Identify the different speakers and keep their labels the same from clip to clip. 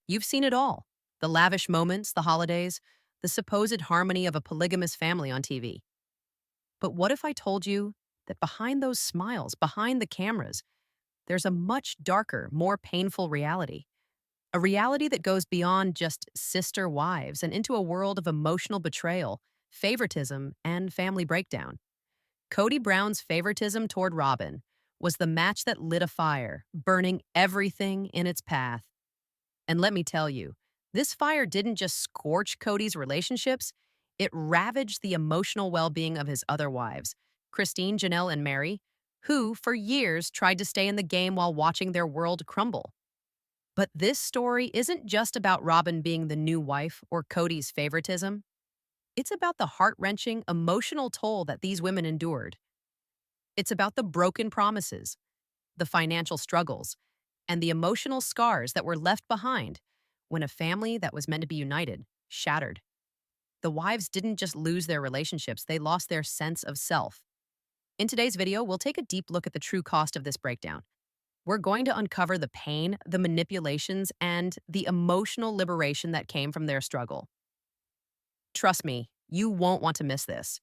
Speaker 1: You've seen it all: the lavish moments, the holidays, the supposed harmony of a polygamous family on TV. But what if I told you that behind those smiles, behind the cameras, there's a much darker, more painful reality? A reality that goes beyond just sister wives and into a world of emotional betrayal, favoritism, and family breakdown. Kody Brown's favoritism toward Robyn was the match that lit a fire, burning everything in its path. And let me tell you, this fire didn't just scorch Kody's relationships, it ravaged the emotional well being of his other wives, Christine, Janelle, and Mary, who, for years, tried to stay in the game while watching their world crumble. But this story isn't just about Robyn being the new wife or Kody's favoritism. It's about the heart wrenching, emotional toll that these women endured. It's about the broken promises, the financial struggles, and the emotional scars that were left behind when a family that was meant to be united shattered. The wives didn't just lose their relationships, they lost their sense of self. In today's video, we'll take a deep look at the true cost of this breakdown. We're going to uncover the pain, the manipulations, and the emotional liberation that came from their struggle. Trust me, you won't want to miss this.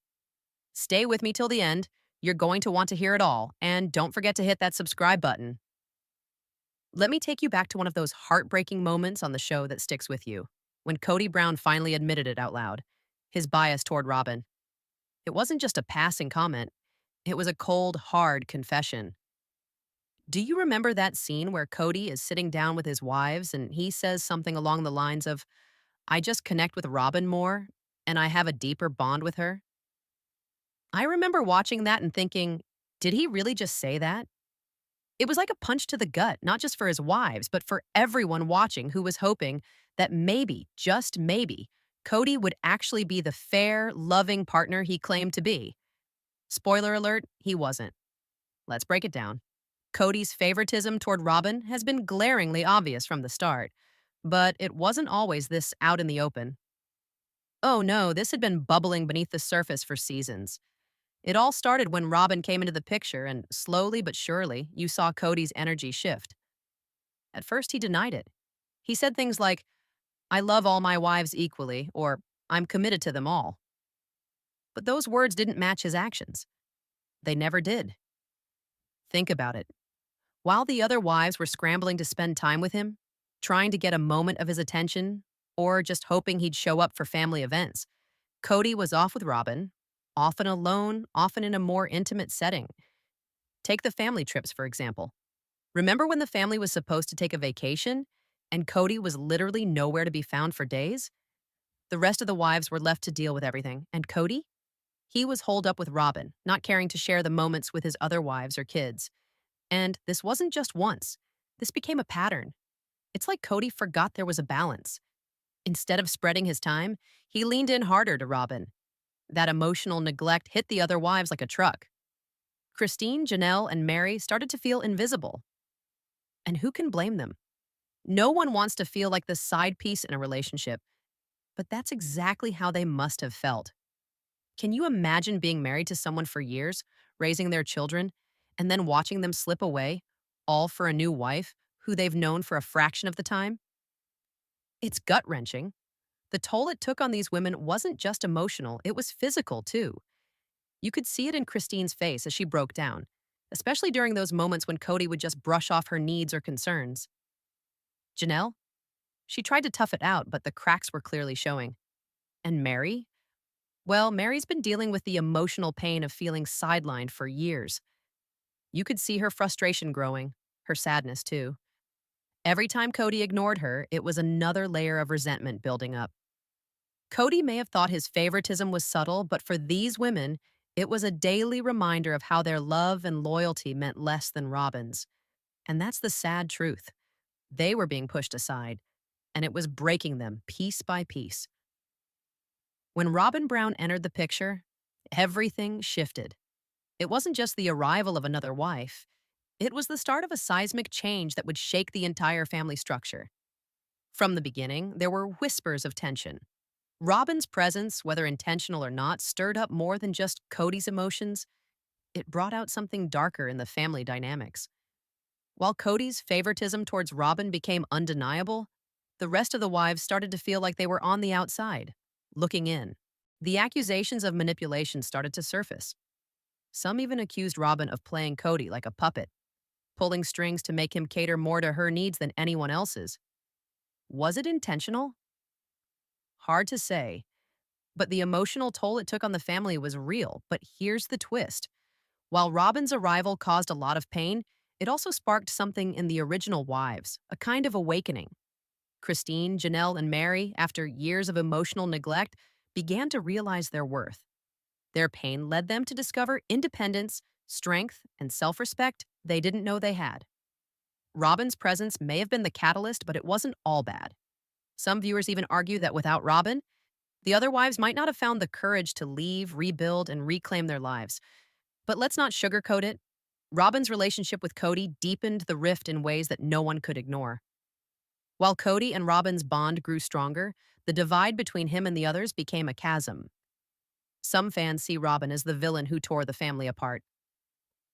Speaker 1: Stay with me till the end. You're going to want to hear it all, and don't forget to hit that subscribe button. Let me take you back to one of those heartbreaking moments on the show that sticks with you, when Kody Brown finally admitted it out loud, his bias toward Robyn. It wasn't just a passing comment, it was a cold, hard confession. Do you remember that scene where Kody is sitting down with his wives and he says something along the lines of, "I just connect with Robyn more, and I have a deeper bond with her"? I remember watching that and thinking, did he really just say that? It was like a punch to the gut, not just for his wives, but for everyone watching who was hoping that maybe, just maybe, Kody would actually be the fair, loving partner he claimed to be. Spoiler alert, he wasn't. Let's break it down. Kody's favoritism toward Robyn has been glaringly obvious from the start, but it wasn't always this out in the open. Oh no, this had been bubbling beneath the surface for seasons. It all started when Robyn came into the picture, and slowly but surely, you saw Kody's energy shift. At first, he denied it. He said things like, "I love all my wives equally," or "I'm committed to them all." But those words didn't match his actions. They never did. Think about it. While the other wives were scrambling to spend time with him, trying to get a moment of his attention, or just hoping he'd show up for family events, Kody was off with Robyn, often alone, often in a more intimate setting. Take the family trips, for example. Remember when the family was supposed to take a vacation and Kody was literally nowhere to be found for days? The rest of the wives were left to deal with everything, and Kody? He was holed up with Robyn, not caring to share the moments with his other wives or kids. And this wasn't just once. This became a pattern. It's like Kody forgot there was a balance. Instead of spreading his time, he leaned in harder to Robyn. That emotional neglect hit the other wives like a truck. Christine, Janelle, and Mary started to feel invisible. And who can blame them? No one wants to feel like the side piece in a relationship, but that's exactly how they must have felt. Can you imagine being married to someone for years, raising their children, and then watching them slip away, all for a new wife who they've known for a fraction of the time? It's gut-wrenching. The toll it took on these women wasn't just emotional, it was physical too. You could see it in Christine's face as she broke down, especially during those moments when Kody would just brush off her needs or concerns. Janelle? She tried to tough it out, but the cracks were clearly showing. And Mary? Well, Mary's been dealing with the emotional pain of feeling sidelined for years. You could see her frustration growing, her sadness too. Every time Kody ignored her, it was another layer of resentment building up. Kody may have thought his favoritism was subtle, but for these women, it was a daily reminder of how their love and loyalty meant less than Robyn's. And that's the sad truth. They were being pushed aside, and it was breaking them piece by piece. When Robyn Brown entered the picture, everything shifted. It wasn't just the arrival of another wife. It was the start of a seismic change that would shake the entire family structure. From the beginning, there were whispers of tension. Robyn's presence, whether intentional or not, stirred up more than just Kody's emotions. It brought out something darker in the family dynamics. While Kody's favoritism towards Robyn became undeniable, The rest of the wives started to feel like they were on the outside, looking in. The accusations of manipulation started to surface. Some even accused Robyn of playing Kody like a puppet, pulling strings to make him cater more to her needs than anyone else's. Was it intentional? Hard to say, but the emotional toll it took on the family was real. But here's the twist. While Robyn's arrival caused a lot of pain, it also sparked something in the original wives, a kind of awakening. Christine, Janelle, and Mary, after years of emotional neglect, began to realize their worth. Their pain led them to discover independence, strength, and self respect they didn't know they had. Robyn's presence may have been the catalyst, but it wasn't all bad. Some viewers even argue that without Robyn, the other wives might not have found the courage to leave, rebuild, and reclaim their lives. But let's not sugarcoat it. Robyn's relationship with Kody deepened the rift in ways that no one could ignore. While Kody and Robyn's bond grew stronger, the divide between him and the others became a chasm. Some fans see Robyn as the villain who tore the family apart.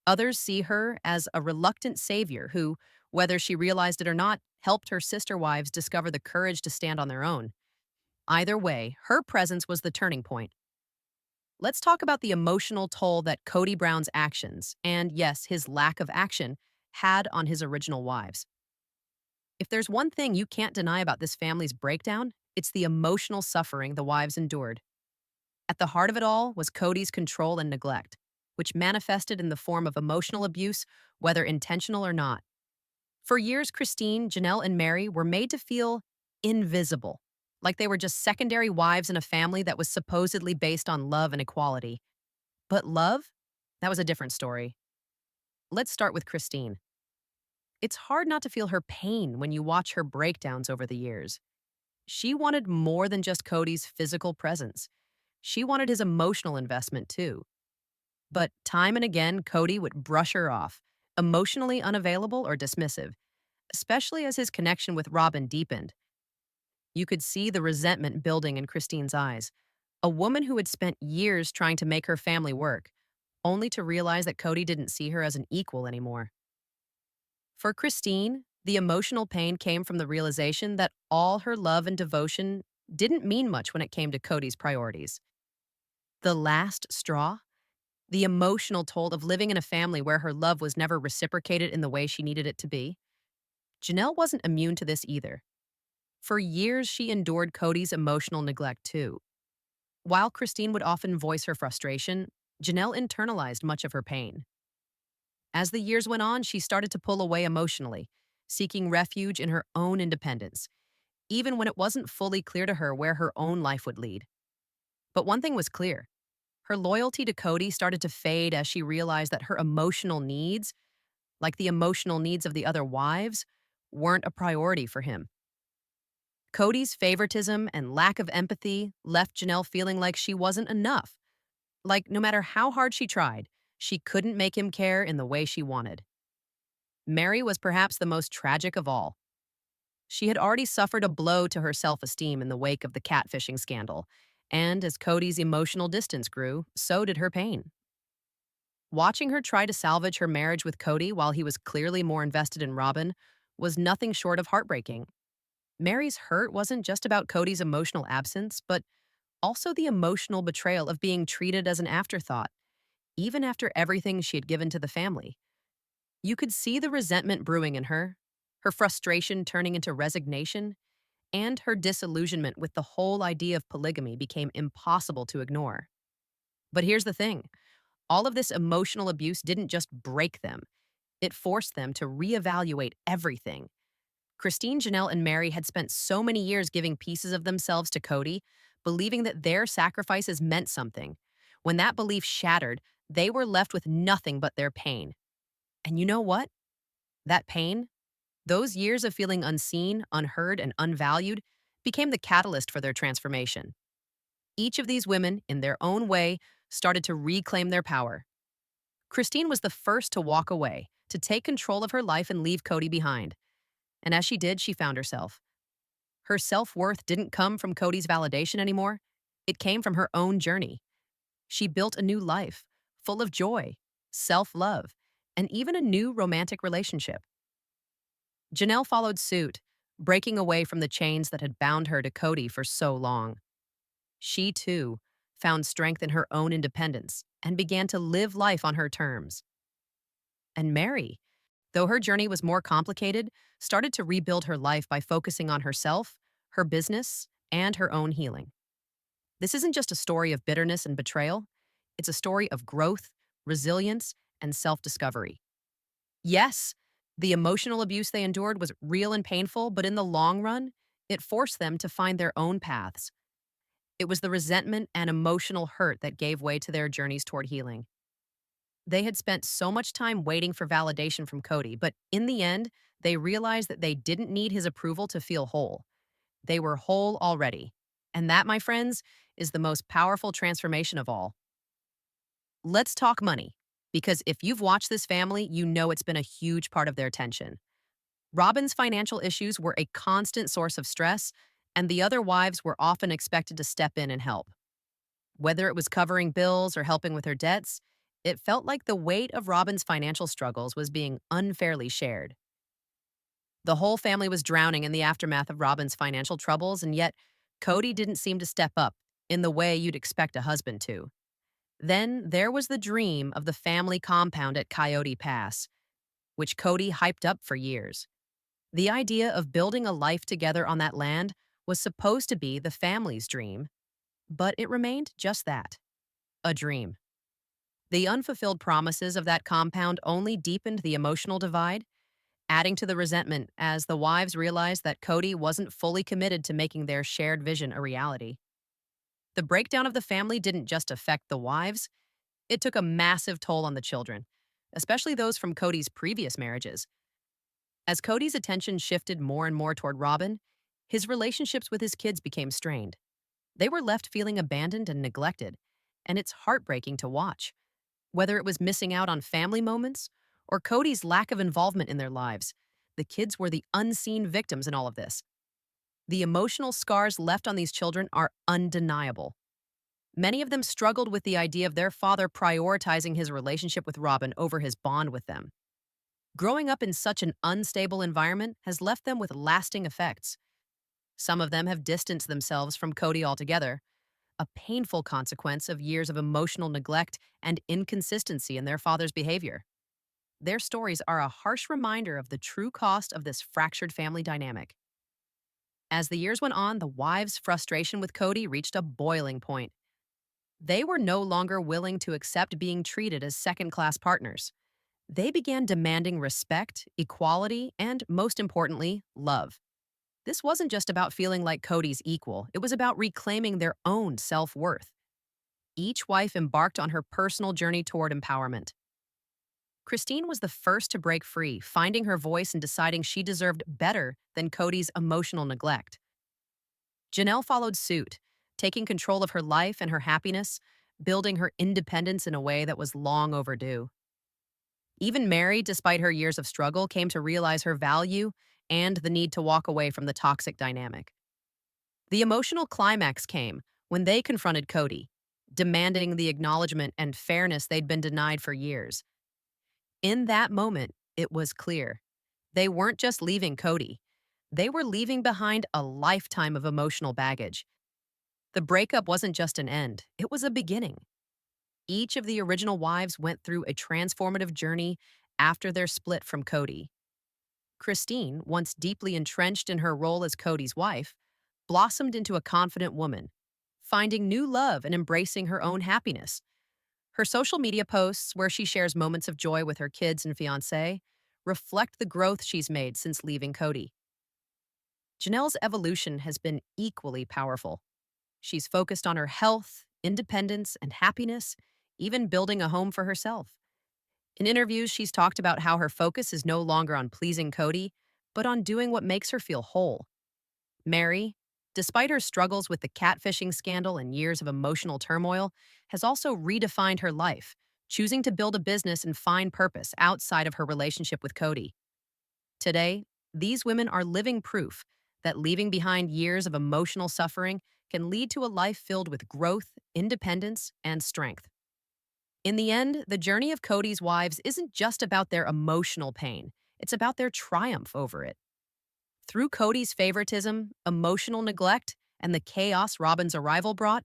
Speaker 1: Others see her as a reluctant savior who, whether she realized it or not, helped her sister wives discover the courage to stand on their own. Either way, her presence was the turning point. Let's talk about the emotional toll that Kody Brown's actions, and yes, his lack of action, had on his original wives. If there's one thing you can't deny about this family's breakdown, it's the emotional suffering the wives endured. At the heart of it all was Kody's control and neglect, which manifested in the form of emotional abuse, whether intentional or not. For years, Christine, Janelle, and Mary were made to feel invisible, like they were just secondary wives in a family that was supposedly based on love and equality. But love? That was a different story. Let's start with Christine. It's hard not to feel her pain when you watch her breakdowns over the years. She wanted more than just Kody's physical presence. She wanted his emotional investment too. But time and again, Kody would brush her off, emotionally unavailable or dismissive, especially as his connection with Robyn deepened. You could see the resentment building in Christine's eyes, a woman who had spent years trying to make her family work, only to realize that Kody didn't see her as an equal anymore. For Christine, the emotional pain came from the realization that all her love and devotion didn't mean much when it came to Kody's priorities. The last straw? The emotional toll of living in a family where her love was never reciprocated in the way she needed it to be. Janelle wasn't immune to this either. For years, she endured Kody's emotional neglect too. While Christine would often voice her frustration, Janelle internalized much of her pain. As the years went on, she started to pull away emotionally, seeking refuge in her own independence, even when it wasn't fully clear to her where her own life would lead. But one thing was clear. Her loyalty to Kody started to fade as she realized that her emotional needs, like the emotional needs of the other wives, weren't a priority for him. Kody's favoritism and lack of empathy left Janelle feeling like she wasn't enough. Like no matter how hard she tried, she couldn't make him care in the way she wanted. Mary was perhaps the most tragic of all. She had already suffered a blow to her self-esteem in the wake of the catfishing scandal, and as Kody's emotional distance grew, so did her pain. Watching her try to salvage her marriage with Kody while he was clearly more invested in Robyn was nothing short of heartbreaking. Mary's hurt wasn't just about Kody's emotional absence, but also the emotional betrayal of being treated as an afterthought, even after everything she had given to the family. You could see the resentment brewing in her frustration turning into resignation, and her disillusionment with the whole idea of polygamy became impossible to ignore. But here's the thing. All of this emotional abuse didn't just break them. It forced them to reevaluate everything. Christine, Janelle, and Mary had spent so many years giving pieces of themselves to Kody, believing that their sacrifices meant something. When that belief shattered, they were left with nothing but their pain. And you know what? That pain, those years of feeling unseen, unheard, and unvalued, became the catalyst for their transformation. Each of these women, in their own way, started to reclaim their power. Christine was the first to walk away, to take control of her life and leave Kody behind. And as she did, she found herself. Her self-worth didn't come from Kody's validation anymore. It came from her own journey. She built a new life, full of joy, self-love, and even a new romantic relationship. Janelle followed suit, breaking away from the chains that had bound her to Kody for so long. She, too, found strength in her own independence and began to live life on her terms. And Mary, though her journey was more complicated, started to rebuild her life by focusing on herself, her business, and her own healing. This isn't just a story of bitterness and betrayal, it's a story of growth, resilience, and self discovery. Yes, the emotional abuse they endured was real and painful, but in the long run, it forced them to find their own paths. It was the resentment and emotional hurt that gave way to their journeys toward healing. They had spent so much time waiting for validation from Kody, but in the end, they realized that they didn't need his approval to feel whole. They were whole already. And that, my friends, is the most powerful transformation of all. Let's talk money, because if you've watched this family, you know it's been a huge part of their tension. Robyn's financial issues were a constant source of stress, and the other wives were often expected to step in and help. Whether it was covering bills or helping with her debts, it felt like the weight of Robyn's financial struggles was being unfairly shared. The whole family was drowning in the aftermath of Robyn's financial troubles, and yet Kody didn't seem to step up in the way you'd expect a husband to. Then there was the dream of the family compound at Coyote Pass, which Kody hyped up for years. The idea of building a life together on that land was supposed to be the family's dream, but it remained just that, a dream. The unfulfilled promises of that compound only deepened the emotional divide, adding to the resentment as the wives realized that Kody wasn't fully committed to making their shared vision a reality. The breakdown of the family didn't just affect the wives, it took a massive toll on the children, especially those from Kody's previous marriages. As Kody's attention shifted more and more toward Robyn, his relationships with his kids became strained. They were left feeling abandoned and neglected, and it's heartbreaking to watch. Whether it was missing out on family moments or Kody's lack of involvement in their lives, the kids were the unseen victims in all of this. The emotional scars left on these children are undeniable. Many of them struggled with the idea of their father prioritizing his relationship with Robyn over his bond with them. Growing up in such an unstable environment has left them with lasting effects. Some of them have distanced themselves from Kody altogether, a painful consequence of years of emotional neglect and inconsistency in their father's behavior. Their stories are a harsh reminder of the true cost of this fractured family dynamic. As the years went on, the wives' frustration with Kody reached a boiling point. They were no longer willing to accept being treated as second-class partners. They began demanding respect, equality, and, most importantly, love. This wasn't just about feeling like Kody's equal, it was about reclaiming their own self-worth. Each wife embarked on her personal journey toward empowerment. Christine was the first to break free, finding her voice and deciding she deserved better than Kody's emotional neglect. Janelle followed suit, taking control of her life and her happiness, building her independence in a way that was long overdue. Even Mary, despite her years of struggle, came to realize her value and the need to walk away from the toxic dynamic. The emotional climax came when they confronted Kody, demanding the acknowledgement and fairness they'd been denied for years. In that moment, it was clear. They weren't just leaving Kody. They were leaving behind a lifetime of emotional baggage. The breakup wasn't just an end, it was a beginning. Each of the original wives went through a transformative journey after their split from Kody. Christine, once deeply entrenched in her role as Kody's wife, blossomed into a confident woman, finding new love and embracing her own happiness. Her social media posts, where she shares moments of joy with her kids and fiancé, reflect the growth she's made since leaving Kody. Janelle's evolution has been equally powerful. She's focused on her health, independence, and happiness, even building a home for herself. In interviews, she's talked about how her focus is no longer on pleasing Kody, but on doing what makes her feel whole. Mary, despite her struggles with the catfishing scandal and years of emotional turmoil, has also redefined her life, choosing to build a business and find purpose outside of her relationship with Kody. Today, these women are living proof that leaving behind years of emotional suffering can lead to a life filled with growth, independence, and strength. In the end, the journey of Kody's wives isn't just about their emotional pain, it's about their triumph over it. Through Cody's favoritism, emotional neglect, and the chaos Robyns' arrival brought,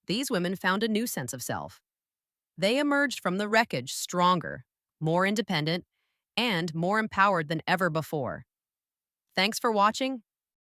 Speaker 1: these women found a new sense of self. They emerged from the wreckage stronger, more independent, and more empowered than ever before. Thanks for watching,